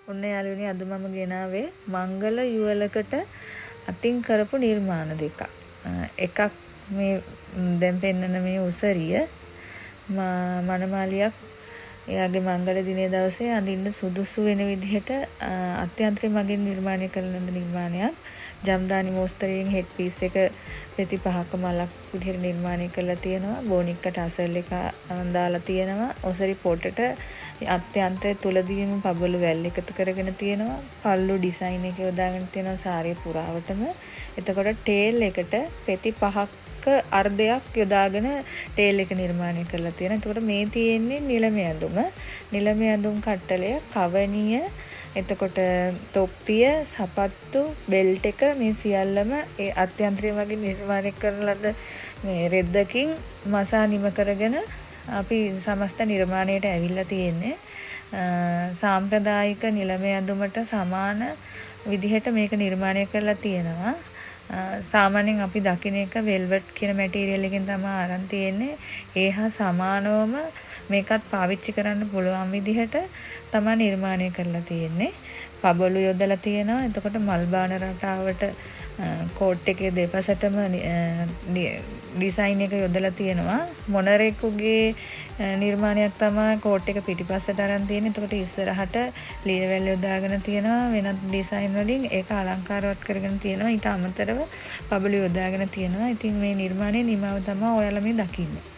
ඔන්න යාළුවනේ අද මම ගෙනාවේ මංගල යුවලකට අතින් කරපු නිර්මාණ දෙකක්. එකක් මේ දැන් පෙන්නන මේ උසරිය මනමාලියක් එයාගේ මංගල දිනේ දවසේ අඳින්න සුදුසු වෙන විදිහට අත්‍යන්තයෙන් මගෙන් නිර්මාණය කරන නිර්මාණයක්. ජම්දානි මෝස්තරයෙන් හෙඩ් පීස් එක පෙති 5ක මලක් විදිහට නිර්මාණය කරලා තියෙනවා. බෝනික්කට අසල් එක දාලා තියෙනවා. ඔසරි පොටට අත්‍යන්තය තුලදීම පබළු වැල් එකතු කරගෙන තියෙනවා. පල්ලු ඩිසයින් එක යොදාගෙන තියෙනවා සාරිය පුරාවටම. එතකොට ටේල් එකට පෙති 5ක අර්ධයක් යොදාගෙන ටේල් එක නිර්මාණය කරලා තියෙනවා. එතකොට මේ තියෙන්නේ නිලම ඇඳුම. නිලම ඇඳුම් කට්ටලය, කවනිය, එතකොට තොප්පිය, සපත්තු, බෙල්ට් එක මේ සියල්ලම ඒ අත්‍යන්තයෙන් වගේ නිර්මාණය කරන ලද මේ රෙද්දකින් මසා නිම කරගෙන අපි සමස්ත නිර්මාණයට ඇවිල්ලා තියෙන්නේ. සාම්ප්‍රදායික නිලම ඇඳුමට සමාන විදිහට මේක නිර්මාණය කරලා තියෙනවා. සාමාන්‍යයෙන් අපි දකින එක වෙල්වට් කියන මැටීරියල් එකෙන් තමයි අරන් තියෙන්නේ. ඒ හා සමානවම මේකත් පාවිච්චි කරන්න පුළුවන් විදිහට තමයි නිර්මාණය කරලා තියෙන්නේ. පබළු යොදලා තියෙනවා. එතකොට මල් බාන රටාවට කෝට් එකේ දෙපසටම ඩිසයින් එක යොදලා තියෙනවා. මොනරෙකුගේ නිර්මාණයක් තමයි කෝට් එක පිටිපස්සට අරන් තියෙන්නේ. එතකොට ඉස්සරහට ලියවැල් යොදාගෙන තියෙනවා වෙනත් ඩිසයින් වලින් ඒක අලංකාරවත් කරගෙන තියෙනවා. ඊට අමතරව පබළු යොදාගෙන තියෙනවා. ඉතින් මේ නිර්මාණයේ නිමාව තමයි ඔයාලා මේ දකින්නේ.